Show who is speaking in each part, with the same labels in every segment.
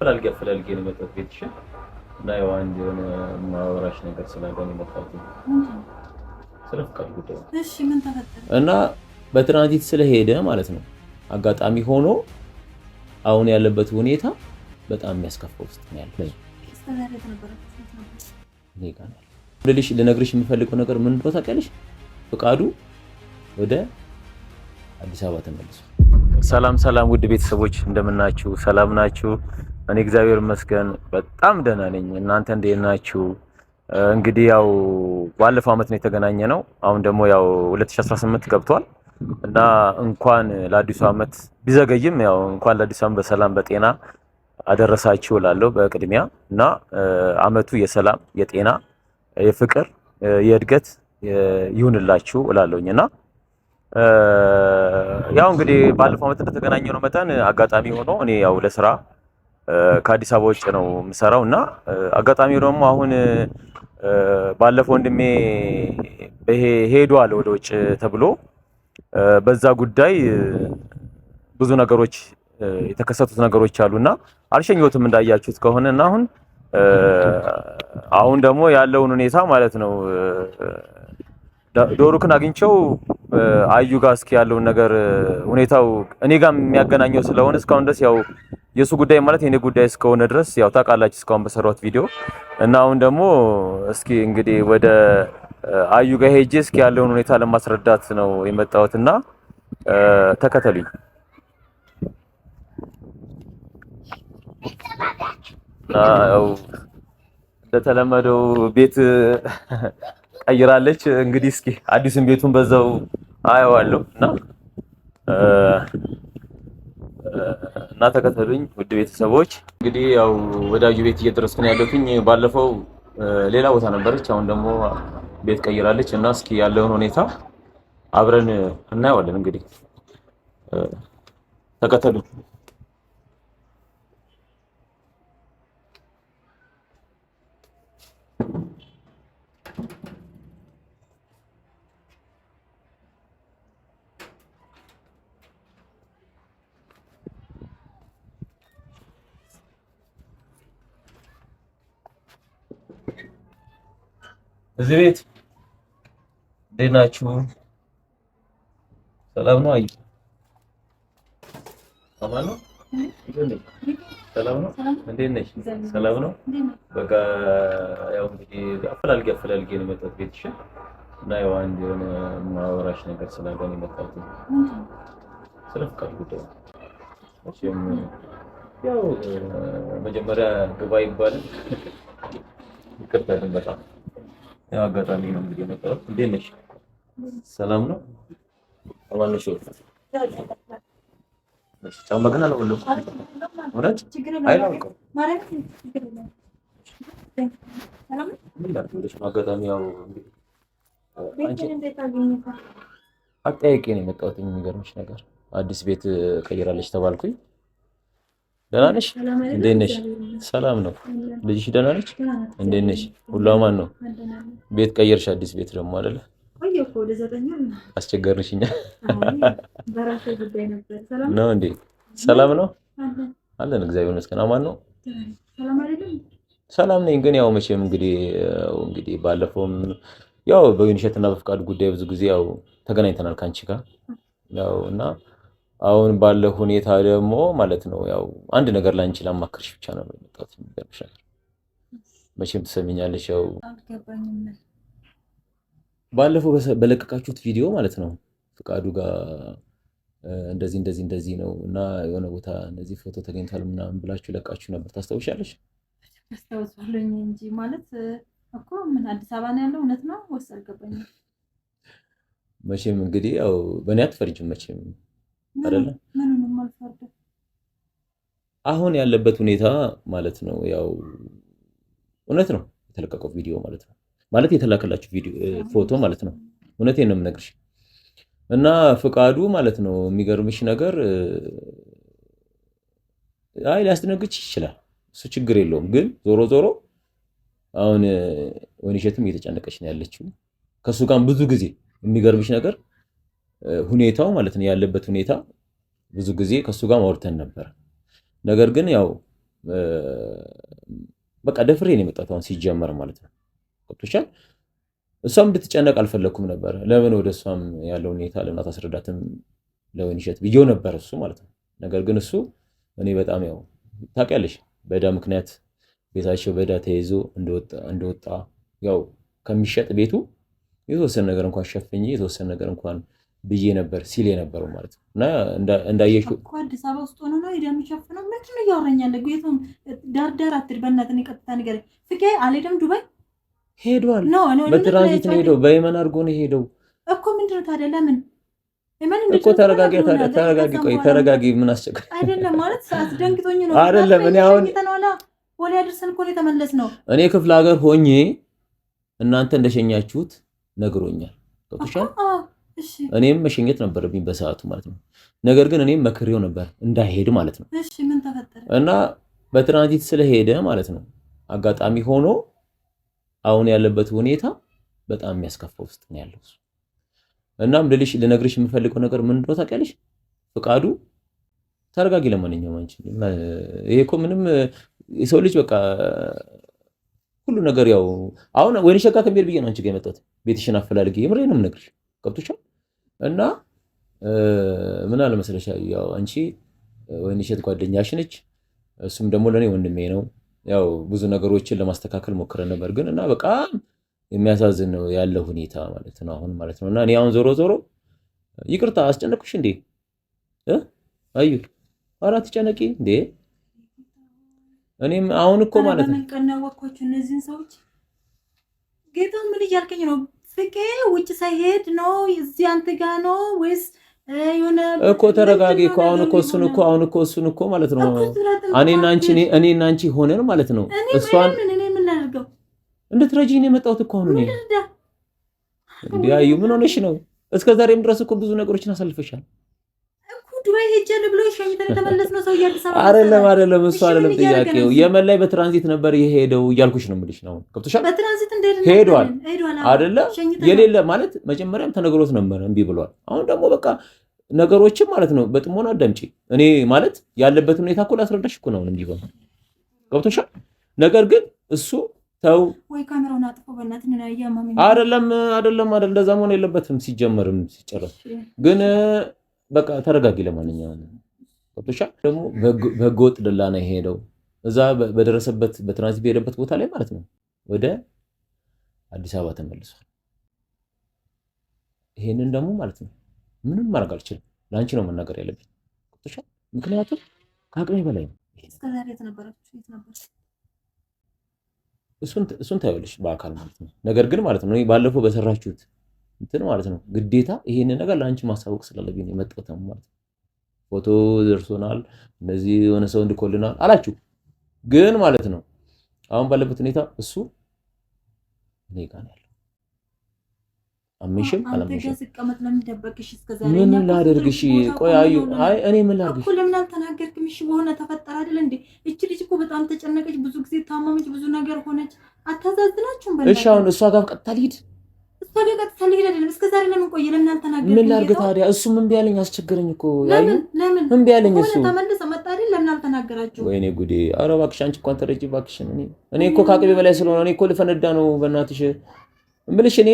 Speaker 1: ፈላልጌ ነው የመጣሁት ቤትሽን እና ያው አንድ የሆነ ማወራሽ ነገር ስላገኘ መጣሁት። ስለ ፍቃድ ጉዳይ
Speaker 2: እሺ ምን ተፈጠረ?
Speaker 1: እና በትራንዚት ስለሄደ ማለት ነው አጋጣሚ ሆኖ አሁን ያለበት ሁኔታ በጣም የሚያስከፋው ውስጥ ነው ያለው። ልነግርሽ የምፈልገው ነገር ምን እንደሆነ ታውቂያለሽ? ፍቃዱ ወደ አዲስ አበባ ተመልሷል። ሰላም ውድ ቤተሰቦች እንደምናችሁ? ሰላም ናችሁ? እኔ እግዚአብሔር ይመስገን በጣም ደህና ነኝ። እናንተ እንዴት ናችሁ? እንግዲህ ያው ባለፈው አመት ነው የተገናኘ ነው። አሁን ደግሞ ያው 2018 ገብቷል እና እንኳን ለአዲሱ አመት ቢዘገይም ያው እንኳን ለአዲሱ አመት በሰላም በጤና አደረሳችሁ እላለሁ በቅድሚያ እና አመቱ የሰላም የጤና የፍቅር የእድገት ይሁንላችሁ እላለሁኝና ያው እንግዲህ ባለፈው አመት እንደተገናኘው ነው መጠን አጋጣሚ ሆኖ እኔ ያው ለስራ ከአዲስ አበባ ውጭ ነው የምሰራው እና አጋጣሚ ደግሞ አሁን ባለፈው ወንድሜ ሄዷል ወደ ውጭ ተብሎ በዛ ጉዳይ ብዙ ነገሮች የተከሰቱት ነገሮች አሉና አልሸኘሁትም እንዳያችሁት ከሆነና አሁን ደግሞ ያለውን ሁኔታ ማለት ነው ዶሩክን አግኝቼው አዩ ጋር እስኪ ያለውን ነገር ሁኔታው እኔ ጋር የሚያገናኘው ስለሆነ እስካሁን ድረስ ያው የሱ ጉዳይ ማለት የኔ ጉዳይ እስከሆነ ድረስ ያው ታውቃላችሁ እስካሁን በሰራሁት ቪዲዮ እና አሁን ደግሞ እስኪ እንግዲህ ወደ አዩ ጋር ሄጄ እስኪ ያለውን ሁኔታ ለማስረዳት ነው የመጣሁትና ተከተሉኝ። ያው እንደተለመደው ቤት ቀይራለች። እንግዲህ እስኪ አዲስን ቤቱን በዛው አየዋለሁ እና ተከተሉኝ ውድ ቤተሰቦች። እንግዲህ ያው ወዳጁ ቤት እየደረስኩ ነው ያለሁኝ። ባለፈው ሌላ ቦታ ነበረች፣ አሁን ደግሞ ቤት ቀይራለች እና እስኪ ያለውን ሁኔታ አብረን እናየዋለን። እንግዲህ ተከተሉኝ። እዚህ ቤት እንዴት ናችሁ? ሰላም ነው? አይ ሰላም ነው? ሰላም ነው? እንዴት ነሽ? ሰላም ነው? በቃ ያው እንግዲህ አፈላልጌ ነው የመጣሁት ቤትሽን እና ያው አንድ የሆነ ማወራሽ ነገር ስላገኘ መጣሁት። ስለ ፍቃድ ጉዳይ ያው መጀመሪያ ግባ ይባላል። ይቅርታ ግን በጣም ያው አጋጣሚ ነው እንግዲህ የመጣሁት። እንዴት ነሽ? ሰላም ነው? አማን ነሽ? ጫማ ግን አላወለኩም። እውነት አይላውቅም ማለት ነው። አጋጣሚ ያው እንግዲህ አጠያየቄ ነው የመጣሁት። የሚገርምሽ ነገር አዲስ ቤት ቀይራለች ተባልኩኝ። ደህና ነሽ? እንዴት ነሽ? ሰላም ነው? ልጅሽ ደህና ነች? እንዴት ነሽ? ሁሉ አማን ነው? ቤት ቀየርሽ? አዲስ ቤት ደግሞ አይደለ? አስቸገርሽኛ ነው እንዴ? ሰላም ነው አለን። እግዚአብሔር ይመስገን። አማን ነው? ሰላም ነኝ። ግን ያው መቼም እንግዲህ ባለፈውም ያው በዩኒሸትና በፍቃድ ጉዳይ ብዙ ጊዜ ያው ተገናኝተናል ካንቺ ጋር ያው እና አሁን ባለው ሁኔታ ደግሞ ማለት ነው ያው አንድ ነገር ላንቺ ላማክርሽ ብቻ ነው የመጣሁት። የሚገርምሻል መቼም ትሰሚኛለሽ። ያው ባለፈው በለቀቃችሁት ቪዲዮ ማለት ነው ፍቃዱ ጋር እንደዚህ ነው እና የሆነ ቦታ እንደዚህ ፎቶ ተገኝቷል ምናምን ብላችሁ ለቃችሁ ነበር። ታስታውሻለሽ?
Speaker 2: አስታውሳለሁ እንጂ ማለት እኮ ምን አዲስ አበባ ነው ያለው? እውነት ነው ወይስ አልገባኝም።
Speaker 1: መቼም እንግዲህ ያው በእኔ አትፈርጅም መቼም አይደለም።
Speaker 2: ምንም አልፈርድም።
Speaker 1: አሁን ያለበት ሁኔታ ማለት ነው ያው እውነት ነው የተለቀቀው ቪዲዮ ማለት ነው ማለት የተላከላችሁ ቪዲዮ ፎቶ ማለት ነው። እውነቴን ነው የምነግርሽ እና ፍቃዱ ማለት ነው የሚገርምሽ ነገር ሊያስደነግጥሽ ይችላል። እሱ ችግር የለውም። ግን ዞሮ አሁን ወይንሸትም እየተጨነቀች ነው ያለችው ከሱ ጋር ብዙ ጊዜ የሚገርምሽ ነገር ሁኔታው ማለት ነው ያለበት ሁኔታ ብዙ ጊዜ ከሱ ጋር ማውርተን ነበር። ነገር ግን ያው በቃ ደፍሬ ነው የመጣሁት አሁን ሲጀመር ማለት ነው። ገብቶሻል። እሷም እንድትጨነቅ አልፈለኩም ነበር። ለምን ወደ እሷም ያለው ሁኔታ ለምን አታስረዳትም ለወይንሸት ብዬው ነበር እሱ ማለት ነው። ነገር ግን እሱ እኔ በጣም ያው ታውቂያለሽ በዕዳ ምክንያት ቤታቸው በዕዳ ተይዞ እንደወጣ ያው ከሚሸጥ ቤቱ የተወሰነ ነገር እንኳን ሸፍኜ የተወሰነ ነገር እንኳን ብዬ ነበር ሲል የነበረው ማለት ነው። እና እንዳየሽው
Speaker 2: እኮ አዲስ አበባ ውስጥ ሆኖ ነው የሚሸፍነው። ምንድን ነው እያወራኛለ? ጌቱን ዳርዳር አትል በእናትህ ቀጥታ ንገረኝ። ፍቄ አልሄደም ዱባይ
Speaker 1: ሄዷል። በትራንዚት ነው ሄደው፣ በየመን አድርጎ ነው ሄደው
Speaker 2: እኮ። ምንድን ነው ታዲያ? ለምን
Speaker 1: እኮ ተረጋጊ። ታዲያ ተረጋጊ። ቆይ ተረጋጊ። ምን አስቸጋሪ
Speaker 2: አይደለም ማለት አስደንግጦኝ ነው
Speaker 1: አይደለም። እኔ አሁን
Speaker 2: ወደ አድርሰን እኮ የተመለስ ነው።
Speaker 1: እኔ ክፍለ ሀገር ሆኜ እናንተ እንደሸኛችሁት ነግሮኛል። ገብቶሻል። እኔም መሸኘት ነበረብኝ በሰዓቱ ማለት ነው። ነገር ግን እኔም መክሬው ነበር እንዳይሄድ ማለት ነው።
Speaker 2: እሺ ምን ተፈጠረ?
Speaker 1: እና በትራንዚት ስለሄደ ማለት ነው አጋጣሚ ሆኖ አሁን ያለበት ሁኔታ በጣም የሚያስከፋ ውስጥ ነው ያለው። እናም ልነግርሽ የምፈልገው ነገር ምን እንደሆነ ታውቂያለሽ? ፍቃዱ ተረጋጊ። ለማንኛውም አንቺ ይሄ እኮ ምንም የሰው ልጅ በቃ ሁሉ ነገር ያው አሁን ወይንሸት ጋር ከሚሄድ ብዬ ነው አንቺ ጋር የመጣሁት ቤትሽን አፈላልጌ የምሬን ነው የምነግርሽ። ገብቶሻል። እና ምን አለ መሰለሽ ያው አንቺ ወይንሸት ጓደኛሽ ነች፣ እሱም ደግሞ ለኔ ወንድሜ ነው። ያው ብዙ ነገሮችን ለማስተካከል ሞክረን ነበር ግን እና በቃ የሚያሳዝን ነው ያለው ሁኔታ ማለት ነው አሁን ማለት ነው። እና እኔ አሁን ዞሮ ዞሮ ይቅርታ አስጨነቅኩሽ እንዴ? አዩ ኧረ አትጨነቂ እንዴ። እኔም አሁን እኮ ማለት ነው
Speaker 2: ቀናወቅኳችሁ እነዚህን ሰዎች። ጌታ ምን እያልከኝ ነው? ፍቄ ውጭ ሳይሄድ ነው እዚህ አንተ ጋር ነው ወይስ የሆነ
Speaker 1: እኮ ተረጋጊ እኮ አሁን እኮ እሱን እኮ ማለት ነው እኔና አንቺ ሆነን ማለት ነው እሷን
Speaker 2: ምን ላድርገው
Speaker 1: እንድትረጂኝ ነው የመጣሁት እኮ አሁን እንዴ አዩ ምን ሆነሽ ነው? እስከ ዛሬም ድረስ እኮ ብዙ ነገሮችን አሳልፈሻል
Speaker 2: እኮ ዱባይ ሄጃለሁ ብሎ ሸኝተን የተመለስነው ሰው አዲስ አበባ
Speaker 1: አይደለም እሱ አይደለም ጥያቄው። የመን ላይ በትራንዚት ነበር የሄደው እያልኩሽ ነው የምልሽ ነው። ገብቶሻል።
Speaker 2: በትራንዚት እንደሄደ
Speaker 1: ሄዷል አይደለ? የሌለ ማለት መጀመሪያም ተነግሮት ነበር እምቢ ብሏል። አሁን ደግሞ በቃ ነገሮችን ማለት ነው በጥሞና አዳምጪ። እኔ ማለት ያለበት ሁኔታ እኮ ላስረዳሽ እኮ ነው እንዲህ ነው። ገብቶሻል። ነገር ግን እሱ ተው
Speaker 2: ወይ ካሜራውን አጥፎ በእናትህ ነው ያያማኝ።
Speaker 1: አይደለም እንደዛ መሆን የለበትም ሲጀመርም ሲጨረስ ግን በቃ ተረጋጊ። ለማንኛውም ገብቶሻል። ደግሞ በህገወጥ ደላና የሄደው እዛ በደረሰበት በትራንዚት በሄደበት ቦታ ላይ ማለት ነው ወደ አዲስ አበባ ተመልሷል። ይሄንን ደግሞ ማለት ነው ምንም ማድረግ አልችልም። ለአንቺ ነው መናገር ያለብኝ። ገብቶሻል። ምክንያቱም ከአቅሜ በላይ ነው።
Speaker 2: እስከዛሬ የተነበረችው የት ነበር?
Speaker 1: እሱን ታይወልሽ በአካል ማለት ነው። ነገር ግን ማለት ነው ባለፈው በሰራችሁት እንትን ማለት ነው ግዴታ ይሄንን ነገር ለአንቺ ማሳወቅ ስላለብኝ ነው የመጣሁት ማለት ነው። ፎቶ ደርሶናል፣ እነዚህ የሆነ ሰው እንድኮልናል አላችሁ። ግን ማለት ነው አሁን ባለበት ሁኔታ እሱ እኔ ጋር ነው ያለው። አምንሽም አላምንሽም ምን ላደርግሽ? ቆይ አዩ አይ እኔ ምን ላደርግሽ?
Speaker 2: እኮ ለምን አልተናገርክም? እሺ በሆነ ተፈጠረ አይደል እንዴ? እቺ ልጅ እኮ በጣም ተጨነቀች፣ ብዙ ጊዜ ታመመች፣ ብዙ ነገር ሆነች። አታዛዝናችሁም?
Speaker 1: እሺ አሁን እሷ ጋር ቀጥታ ልሂድ?
Speaker 2: እሷ ጋር ቀጥታ ልሂድ አይደለም? እስከዛሬ ለምን ቆየ? ለምን አልተናገርክም?
Speaker 1: ምን ላድርግ ታዲያ? እሱም እምቢ አለኝ፣ አስቸገረኝ እኮ ያዩ
Speaker 2: ለምን
Speaker 1: እምቢ አለኝ እሱ።
Speaker 2: ተመለሰ መጣ አይደል? ለምን አልተናገራችሁ?
Speaker 1: ወይኔ ጉዴ! ኧረ እባክሽ አንቺ እንኳን ተረጂ እባክሽ። እኔ እኮ ከአቅሜ በላይ ስለሆነ እኔ እኮ ልፈነዳ ነው በእናትሽ እምልሽ። እኔ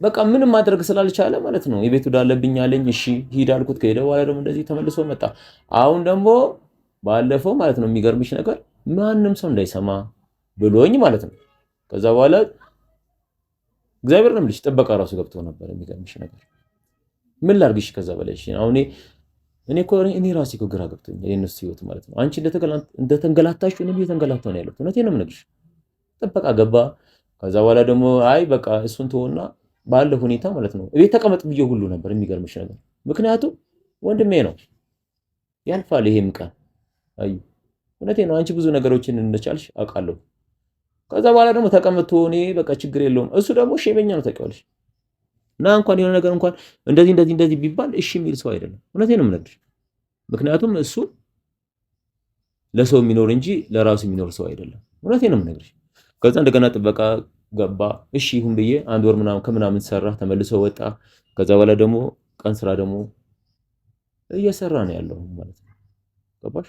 Speaker 1: በቃ ምንም ማድረግ ስላልቻለ ማለት ነው የቤቱ ዳለብኝ አለኝ። እሺ ሂድ አልኩት። ከሄደ በኋላ ደግሞ እንደዚህ ተመልሶ መጣ። አሁን ደግሞ ባለፈው ማለት ነው የሚገርምሽ ነገር ማንም ሰው እንዳይሰማ ብሎኝ ማለት ነው። ከዛ በኋላ እግዚአብሔር ነው የምልሽ ጥበቃ ራሱ ገብቶ ነበር። የሚገርምሽ ነገር ምን ላድርግሽ? ከዛ በላይ እሺ አሁን እኔ እኮ እኔ ራሴ እኮ ግራ ገብቶኛል የእነሱ ህይወት ማለት ነው። አንቺ እንደተንገላታሽ እኔም እየተንገላታሁ ነው ያለሁት። እውነቴን ነው የምነግርሽ። ጥበቃ ገባ። ከዛ በኋላ ደግሞ አይ በቃ እሱን ተወና ባለ ሁኔታ ማለት ነው እቤት ተቀመጥ ብዬ ሁሉ ነበር። የሚገርምሽ ነገር ምክንያቱም ወንድሜ ነው ያልፋል ይሄም ቀን። አይ እውነቴን ነው። አንቺ ብዙ ነገሮችን እንደቻልሽ አውቃለሁ። ከዛ በኋላ ደግሞ ተቀምጦ እኔ በቃ ችግር የለውም እሱ ደግሞ ሼመኛ ነው ታውቂዋለሽ። እና እንኳን የሆነ ነገር እንኳን እንደዚህ ቢባል እሺ የሚል ሰው አይደለም። እውነቴን ነው የምነግርሽ። ምክንያቱም እሱ ለሰው የሚኖር እንጂ ለራሱ የሚኖር ሰው አይደለም። እውነቴን ነው የምነግርሽ። ከዛ እንደገና ጥበቃ ገባ። እሺ ይሁን ብዬ አንድ ወር ከምናምን ሰራ፣ ተመልሶ ወጣ። ከዛ በኋላ ደግሞ ቀን ስራ ደግሞ እየሰራ ነው ያለው ማለት ነው። ገባሽ?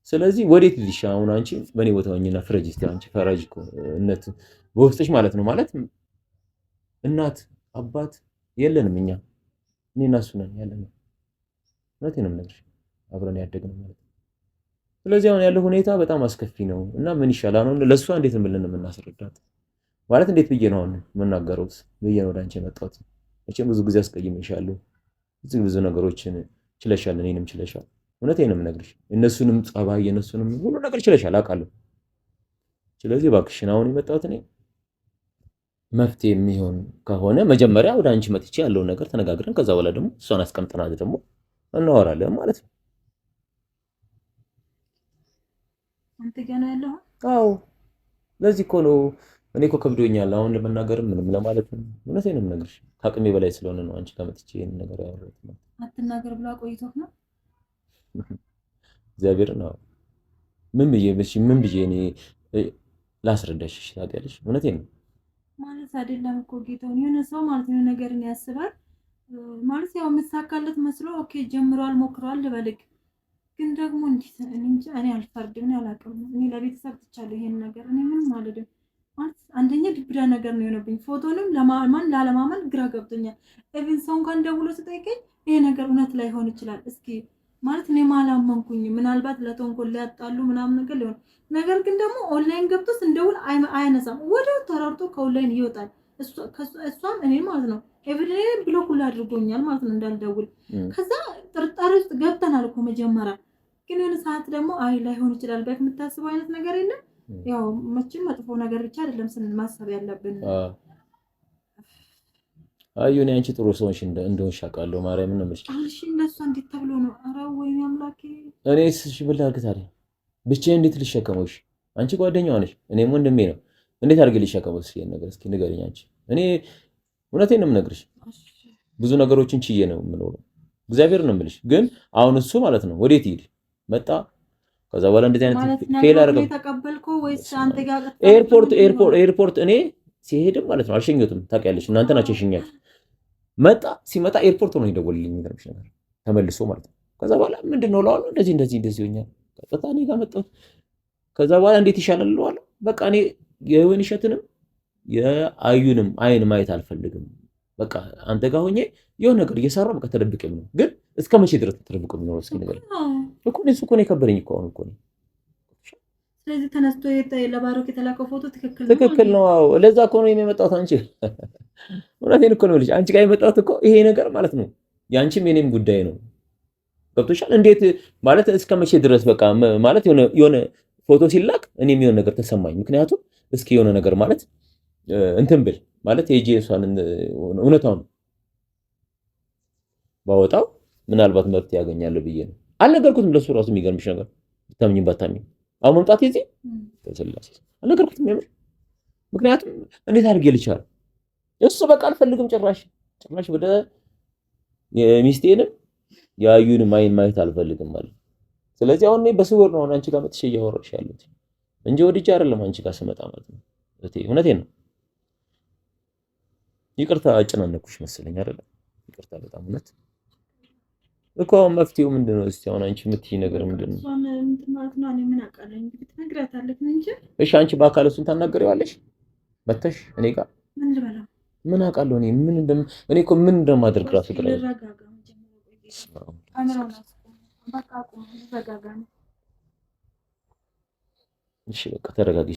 Speaker 1: ስለዚህ ወዴት ልልሽ አሁን አንቺ በኔ ቦታ ሆኝና ፍረጅ እስቲ አንቺ ፈራጅ እኮ እነት በውስጥሽ ማለት ነው ማለት እናት አባት የለንም እኛ እኔና እሱ ነን ያለነው እውነቴን ነው የምነግርሽ አብረን ያደግነው ማለት ነው ስለዚህ አሁን ያለው ሁኔታ በጣም አስከፊ ነው እና ምን ይሻላል አሁን ለእሷ እንዴት ምን የምናስረዳት ማለት እንዴት ብዬ ነው አሁን የምናገረውስ ብዬ ነው ወደ አንቺ የመጣሁት መቼም ብዙ ጊዜ አስቀይሜሻለሁ ብዙ ነገሮችን ችለሻል እኔንም ችለሻል እውነቴን ነው የምነግርሽ እነሱንም ጸባይ የነሱንም ሁሉ ነገር ችለሻል አውቃለሁ ስለዚህ እባክሽን አሁን የመጣሁት እኔ መፍትሄ የሚሆን ከሆነ መጀመሪያ ወደ አንቺ መጥቼ ያለውን ነገር ተነጋግረን ከዛ በኋላ ደግሞ እሷን አስቀምጠናት ደግሞ እናወራለን ማለት ነው
Speaker 2: አንተ ገና ያለው
Speaker 1: አዎ ለዚህ እኮ ነው እኔ እኮ ከብዶኛል አሁን ለመናገርም ምንም ለማለት እውነቴን ነው የምነግርሽ ከአቅሜ በላይ ስለሆነ ነው አንቺ ጋር መጥቼ ይሄን ነገር ያወራሁት ነው
Speaker 2: አትናገር ብላ ቆይቶት ነው
Speaker 1: እግዚአብሔር ነው ምን ብዬ እኔ ላስረዳሽ ታውቂያለሽ እውነቴን ነው
Speaker 2: ማለት አይደለም እኮ ጌታውን የሆነ ሰው ማለት ነው ነገርን ያስባል ማለት ያው መሳካለት መስሎ ኦኬ ጀምሯል ሞክሯል ልበልክ ግን ደግሞ እንዴት እኔ አልፈርድም ነው አላውቅም እኔ ለቤተሰብ ትቻለሁ ይሄን ነገር እኔ ምንም አልልም ማለት አንደኛ ድብዳ ነገር ነው የሆነብኝ ፎቶንም ለማመን ላለማመን ግራ ገብቶኛል even ሰው እንኳን ደውሎ ሲጠይቀኝ ይሄ ነገር እውነት ላይ ሆን ይችላል እስኪ ማለት እኔ ማላመንኩኝ ምናልባት ለተንኮል ሊያጣሉ ምናምን ነገር ሊሆን ነገር ግን ደግሞ ኦንላይን ገብቶስ እንደውል አይነሳም ወዲያው ተራርጦ ከኦንላይን ይወጣል እሷም እኔ ማለት ነው ኤቭሪዴ ብሎክ ሁሉ አድርጎኛል ማለት ነው እንዳልደውል ከዛ ጥርጣሬ ውስጥ ገብተናል እኮ መጀመሪያ ግን የሆነ ሰዓት ደግሞ አይ ላይሆን ይችላል በቃ የምታስበው አይነት ነገር የለም ያው መቼም መጥፎ ነገር ብቻ አይደለም ስንማሰብ ያለብን
Speaker 1: አዩኔ አንቺ ጥሩ ሰውሽ እንደሆንሽ አውቃለሁ ማርያምን ነው የምልሽ
Speaker 2: እሺ እነሱ እንዴት ተብሎ ነው ኧረ ወይኔ አምላኬ
Speaker 1: እኔስ እሺ ብላልክ ታዲያ ብቻዬን እንዴት ልሸከመውሽ አንቺ ጓደኛዋ ነሽ እኔም ወንድሜ ነው እንዴት አድርጌ ልሸከመውሽ ይሄን ነገር እስኪ ንገሪኝ አንቺ እኔ እውነቴን ነው የምነግርሽ ብዙ ነገሮችን ችዬ ነው የምኖረው እግዚአብሔር ነው የምልሽ ግን አሁን እሱ ማለት ነው ወዴት ይሄድ መጣ ከዛ በኋላ እንደዚህ አይነት ፌል አደረገ
Speaker 2: ተቀበልከው ወይስ አንተ ጋር
Speaker 1: ኤርፖርት እኔ ሲሄድም ማለት ነው አልሸኘሁትም ታውቂያለሽ እናንተ ናችሁ የሸኛችሁ መጣ ሲመጣ ኤርፖርት ነው ይደወልልኝ የሚገርምሽ ነገር ተመልሶ ማለት ነው ከዛ በኋላ ምንድነው ላለው እንደዚህ ሆኛል ቀጥታ እኔ ጋር መጣሁ ከዛ በኋላ እንዴት ይሻላል ለዋለው በቃ እኔ የወይንሸትንም የአዩንም አይን ማየት አልፈልግም በቃ አንተ ጋር ሆኜ የሆነ ነገር እየሰራሁ በቃ ተደብቄም ነው ግን እስከ መቼ ድረስ ተደብቄም ነው እስኪ ነገር እኮ ነው የከበረኝ እኮ አሁን እኮ ነው
Speaker 2: ስለዚህ ተነስቶ ለባሮክ የተላከው ፎቶ
Speaker 1: ትክክል ነው አዎ ለዛ እኮ ነው የመጣሁት አንቺ እውነቴን እኮ ነው ልጅ አንቺ ጋር የመጣሁት እኮ ይሄ ነገር ማለት ነው ያንቺም የኔም ጉዳይ ነው ገብቶሻል እንዴት ማለት እስከ መቼ ድረስ በቃ ማለት የሆነ ፎቶ ሲላክ እኔም የሆነ ነገር ተሰማኝ ምክንያቱም እስኪ የሆነ ነገር ማለት እንትን ብል ማለት የጄሷን እውነታውን ባወጣው ምናልባት መብት ያገኛል ብዬ ነው አልነገርኩትም ለሱ ራሱ የሚገርምሽ ነገር ብታምኚም ባታምኚም አሁን መምጣት ይዚ ተሰላስ አልነገርኩትም የምር ምክንያቱም እንዴት አድርጌ ልቻል እሱ በቃ አልፈልግም ጭራሽ ወደ የሚስቴንም ያዩንም ማየት አልፈልግም ማለት ስለዚህ አሁን እኔ በስውር ነው አንቺ ጋር መጥቼ እያወራሽ ያለሁት እንጂ ወዲጄ አይደለም አንቺ ጋር ስመጣ ማለት ነው እውነቴን ነው ይቅርታ አጨናነኩሽ መሰለኝ አይደል ይቅርታ በጣም እውነት እኮ መፍትሄው ምንድነው እስቲ አሁን አንቺ የምትይ ነገር ምንድነው
Speaker 2: እንትን ማለት ነው እኔ ምን አውቃለሁ እንግዲህ ትነግራታለህ እንጂ እሺ
Speaker 1: አንቺ በአካል እሱን ታናገሪዋለሽ መተሽ እኔ ጋር
Speaker 2: ምን ልበላ
Speaker 1: ምን አውቃለሁ እኔ እኔ እኮ ምን እንደማደርግ ራሱ ግራ እሺ በቃ ተረጋጊ